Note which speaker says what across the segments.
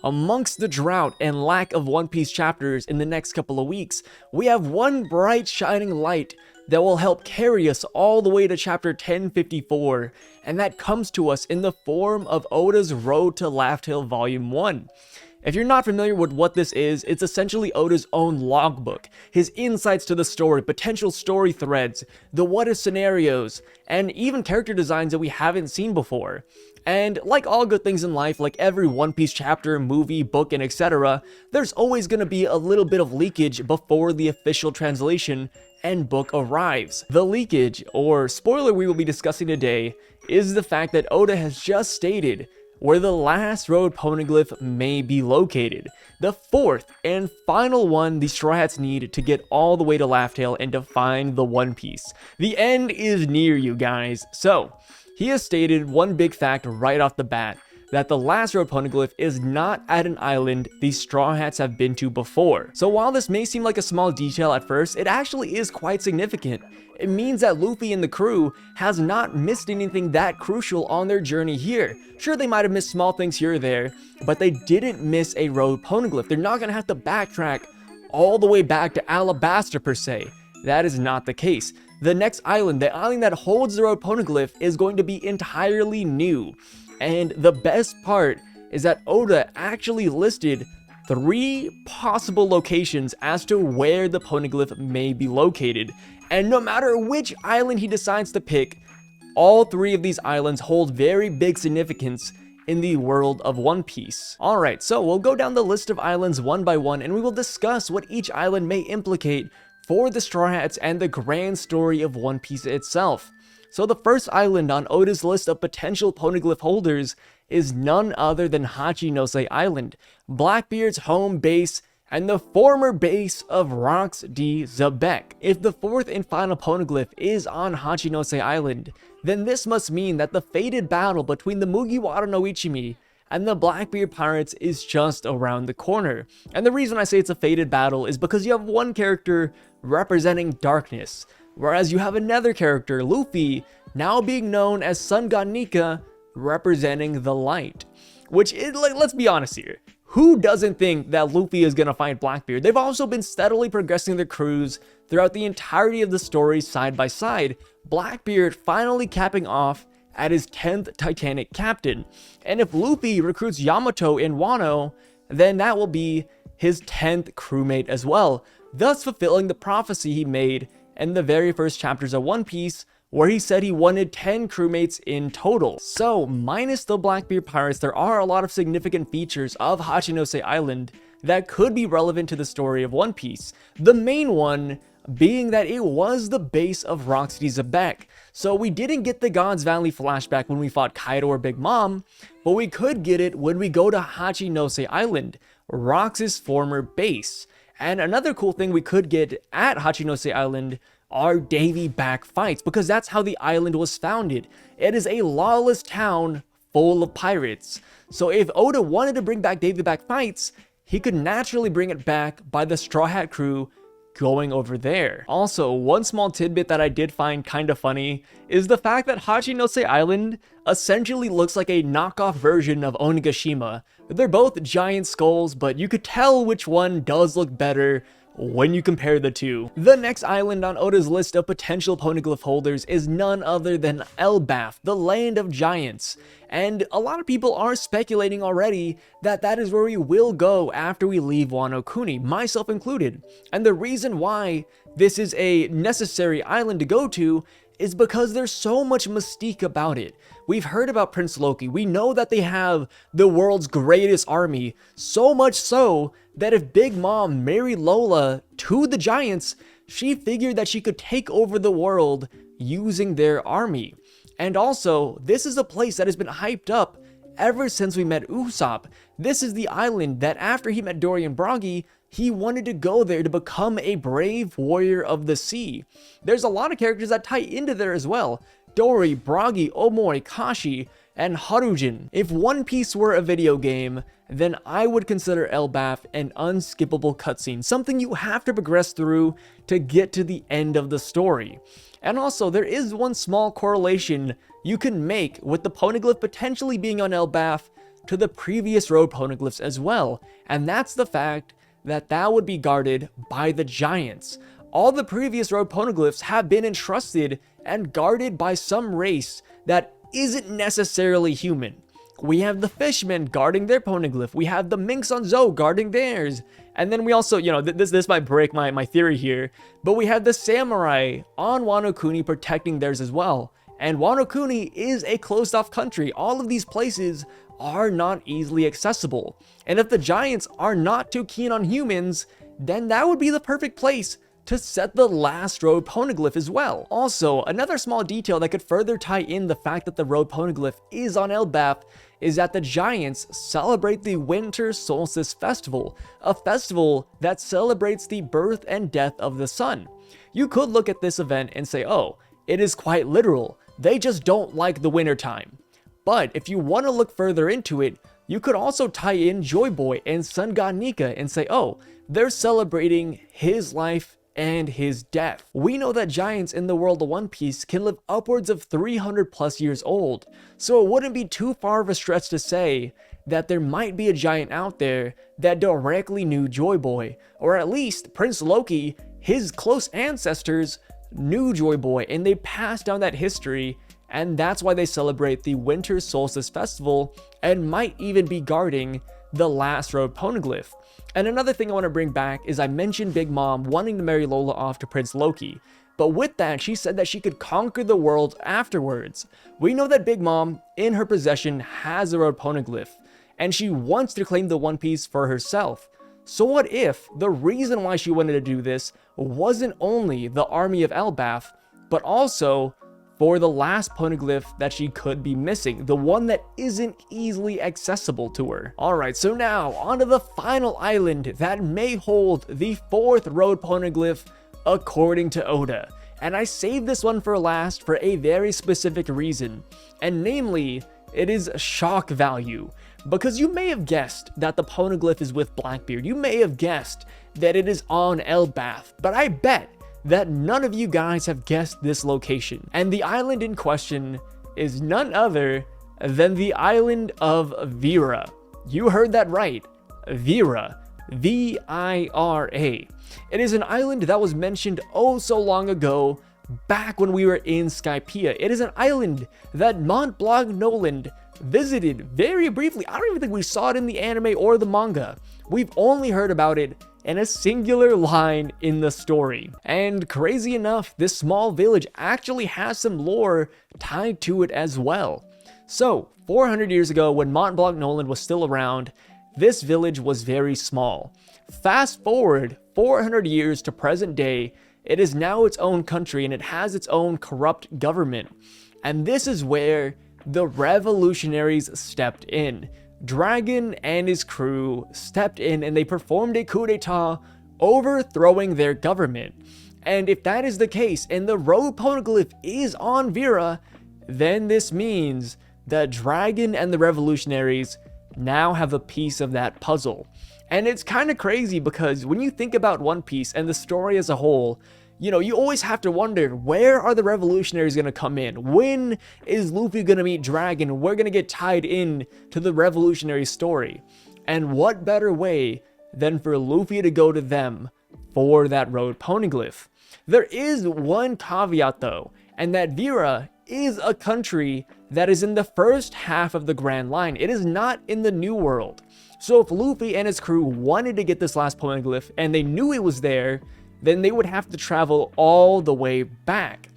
Speaker 1: amongst the drought and lack of One Piece chapters in the next couple of weeks, we have one bright shining light that will help carry us all the way to chapter 1054, and that comes to us in the form of Oda's Road to Laughtale Volume 1. If you're not familiar with what this is, it's essentially Oda's own logbook, his insights to the story, potential story threads, the what-if scenarios, and even character designs that we haven't seen before. And like all good things in life, like every One Piece chapter, movie, book, and etc., there's always going to be a little bit of leakage before the official translation and book arrives. The leakage, or spoiler we will be discussing today, is the fact that Oda has just stated where the last road poneglyph may be located. The fourth and final one the Straw Hats need to get all the way to Laughtale and to find the One Piece. The end is near, you guys. So, he has stated one big fact right off the bat, that the last road poneglyph is not at an island the Straw Hats have been to before. So while this may seem like a small detail at first, it actually is quite significant. It means that Luffy and the crew has not missed anything that crucial on their journey here. Sure, they might have missed small things here or there, but they didn't miss a road poneglyph. They're not going to have to backtrack all the way back to Alabasta per se. That is not the case. The next island, the island that holds the road poneglyph, is going to be entirely new. And the best part is that Oda actually listed 3 possible locations as to where the poneglyph may be located. And no matter which island he decides to pick, all 3 of these islands hold very big significance in the world of One Piece. Alright, so we'll go down the list of islands one by one and we will discuss what each island may implicate for the Straw Hats and the grand story of One Piece itself. So the first island on Oda's list of potential poneglyph holders is none other than Hachinose Island, Blackbeard's home base and the former base of Rox D. Xebec. If the fourth and final poneglyph is on Hachinose Island, then this must mean that the fated battle between the Mugiwara no Ichimi and the Blackbeard pirates is just around the corner. And the reason I say it's a fated battle is because you have one character representing darkness, whereas you have another character, Luffy, now being known as Sun God Nika, representing the light. Which, let's be honest here, who doesn't think that Luffy is going to find Blackbeard? They've also been steadily progressing their crews throughout the entirety of the story side by side, Blackbeard finally capping off at his 10th Titanic captain. And if Luffy recruits Yamato and Wano, then that will be his 10th crewmate as well, thus fulfilling the prophecy he made in the very first chapters of One Piece, where he said he wanted 10 crewmates in total. So, minus the Blackbeard pirates, there are a lot of significant features of Hachinose Island that could be relevant to the story of One Piece. The main one being that it was the base of Rox D. Xebec. So we didn't get the God's Valley flashback when we fought Kaido or Big Mom, but we could get it when we go to Hachinose Island, Rox's former base. And another cool thing we could get at Hachinose Island are Davy back fights, because that's how the island was founded. It is a lawless town full of pirates. So if Oda wanted to bring back Davy back fights, he could naturally bring it back by the Straw Hat crew going over there. Also, one small tidbit that I did find kind of funny is the fact that Hachinose Island essentially looks like a knockoff version of Onigashima. They're both giant skulls, but you could tell which one does look better when you compare the two. The next island on Oda's list of potential poneglyph holders is none other than Elbaf, the land of giants. And a lot of people are speculating already that that is where we will go after we leave Wano Kuni, myself included. And the reason why this is a necessary island to go to is because there's so much mystique about it. We've heard about Prince Loki. We know that they have the world's greatest army, so much so that if Big Mom married Lola to the giants, she figured that she could take over the world using their army. And also, this is a place that has been hyped up ever since we met Usopp. This is the island that after he met Dory and Broggy, he wanted to go there to become a brave warrior of the sea. There's a lot of characters that tie into there as well. Dory, Broggy, Omori, Kashi, and Harujin. If One Piece were a video game, then I would consider Elbaf an unskippable cutscene, something you have to progress through to get to the end of the story. And also, there is one small correlation you can make with the poneglyph potentially being on Elbaf to the previous road poneglyphs as well, and that's the fact that that would be guarded by the giants. All the previous road poneglyphs have been entrusted and guarded by some race that isn't necessarily human. We have the fishmen guarding their poneglyph, we have the minks on Zoe guarding theirs, and then we also, this might break my theory here, but we have the samurai on Wano Kuni protecting theirs as well. And Wano Kuni is a closed off country. All of these places are not easily accessible. And if the giants are not too keen on humans, then that would be the perfect place to set the last road poneglyph as well. Also, another small detail that could further tie in the fact that the road poneglyph is on Elbaf is that the giants celebrate the Winter Solstice Festival, a festival that celebrates the birth and death of the sun. You could look at this event and say, oh, it is quite literal. They just don't like the winter time. But if you want to look further into it, you could also tie in Joy Boy and Sun God Nika and say, oh, they're celebrating his life and his death. We know that giants in the world of One Piece can live upwards of 300 plus years old, so it wouldn't be too far of a stretch to say that there might be a giant out there that directly knew Joy Boy, or at least Prince Loki, his close ancestors, knew Joy Boy and they passed down that history, and that's why they celebrate the Winter Solstice Festival and might even be guarding the last road poneglyph. And another thing I want to bring back is I mentioned Big Mom wanting to marry Lola off to Prince Loki, but with that she said that she could conquer the world afterwards. We know that Big Mom in her possession has a road poneglyph, and she wants to claim the One Piece for herself. So what if the reason why she wanted to do this wasn't only the army of Elbaf, but also for the last poneglyph that she could be missing, the one that isn't easily accessible to her. Alright, so now onto the final island that may hold the fourth road poneglyph according to Oda. And I saved this one for last for a very specific reason, and namely, it is shock value. Because you may have guessed that the poneglyph is with Blackbeard, you may have guessed that it is on Elbaf, but I bet that none of you guys have guessed this location. And the island in question is none other than the island of Vira. You heard that right, Vira, V-I-R-A. It is an island that was mentioned oh so long ago, back when we were in Skypiea. It is an island that Mont Blanc Noland visited very briefly. I don't even think we saw it in the anime or the manga. We've only heard about it in a singular line in the story. And crazy enough, this small village actually has some lore tied to it as well. So, 400 years ago, when Mont Blanc Noland was still around, this village was very small. Fast forward 400 years to present day, it is now its own country and it has its own corrupt government. And this is where the revolutionaries stepped in. Dragon and his crew stepped in and they performed a coup d'etat, overthrowing their government. And if that is the case and the road poneglyph is on Vera, then this means that Dragon and the revolutionaries now have a piece of that puzzle. And it's kind of crazy because when you think about One Piece and the story as a whole, you always have to wonder, where are the revolutionaries going to come in? When is Luffy going to meet Dragon? We're going to get tied in to the revolutionary story. And what better way than for Luffy to go to them for that road poneglyph? There is one caveat though, and that Vera is a country that is in the first half of the Grand Line. It is not in the New World. So if Luffy and his crew wanted to get this last poneglyph and they knew it was there, then they would have to travel all the way back.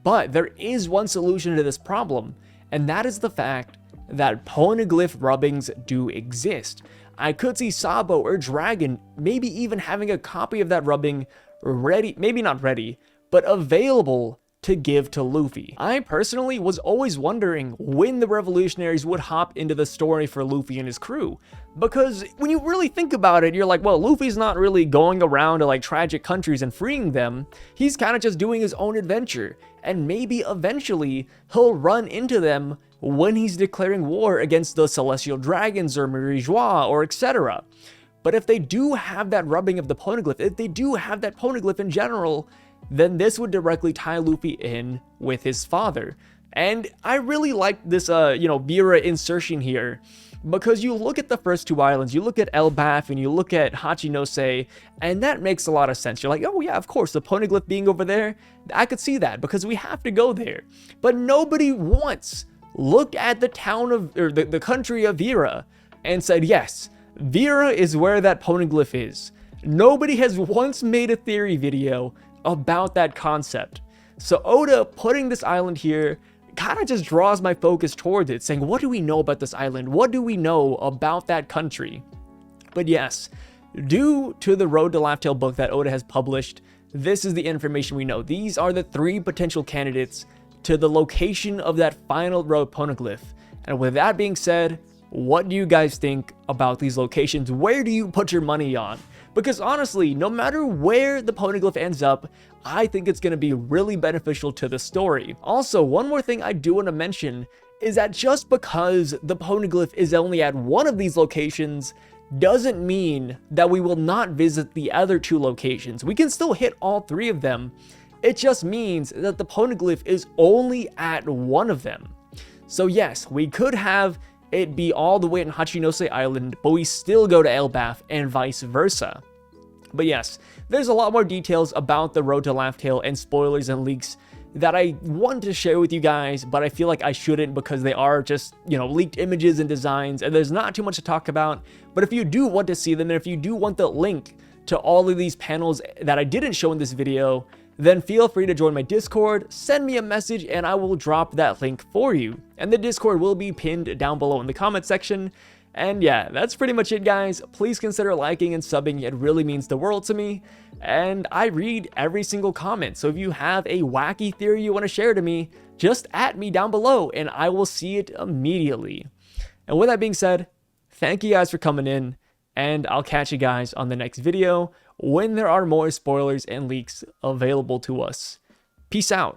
Speaker 1: But there is one solution to this problem, and that is the fact that poneglyph rubbings do exist. I could see Sabo or Dragon maybe even having a copy of that rubbing ready, maybe not ready, but available to give to Luffy. I personally was always wondering when the revolutionaries would hop into the story for Luffy and his crew, because when you really think about it, you're like, well, Luffy's not really going around to like tragic countries and freeing them. He's kind of just doing his own adventure, and maybe eventually he'll run into them when he's declaring war against the Celestial Dragons or Mirijois or etc. But if they do have that rubbing of the poneglyph, if they do have that poneglyph in general, then this would directly tie Luffy in with his father. And I really like this, Vira insertion here, Because you look at the first two islands, you look at Elbaf and you look at Hachinose, and that makes a lot of sense. You're like, oh yeah, of course, the Poneglyph being over there, I could see that because we have to go there. But nobody once looked at the town of, or the country of Vira and said, yes, Vira is where that Poneglyph is. Nobody has once made a theory video about that concept. So Oda putting this island here kind of just draws my focus towards it, saying, what do we know about this island? What do we know about that country? But yes, due to the Road to Laughtale book that Oda has published, this is the information we know. These are the 3 potential candidates to the location of that final road Poneglyph. And with that being said, what do you guys think about these locations? Where do you put your money on? Because honestly, no matter where the Poneglyph ends up, I think it's going to be really beneficial to the story. Also, one more thing I do want to mention is that just because the Poneglyph is only at one of these locations doesn't mean that we will not visit the other 2 locations. We can still hit all 3 of them. It just means that the Poneglyph is only at one of them. So yes, we could have it be all the way in Hachinose Island, but we still go to Elbaf and vice versa. But yes, there's a lot more details about the Road to Laughtale and spoilers and leaks that I want to share with you guys, but I feel like I shouldn't because they are just, leaked images and designs, and there's not too much to talk about. But if you do want to see them, and if you do want the link to all of these panels that I didn't show in this video, then feel free to join my Discord, send me a message, and I will drop that link for you. And the Discord will be pinned down below in the comment section. And yeah, that's pretty much it, guys. Please consider liking and subbing. It really means the world to me. And I read every single comment. So if you have a wacky theory you want to share to me, just at me down below and I will see it immediately. And with that being said, thank you guys for coming in. And I'll catch you guys on the next video when there are more spoilers and leaks available to us. Peace out.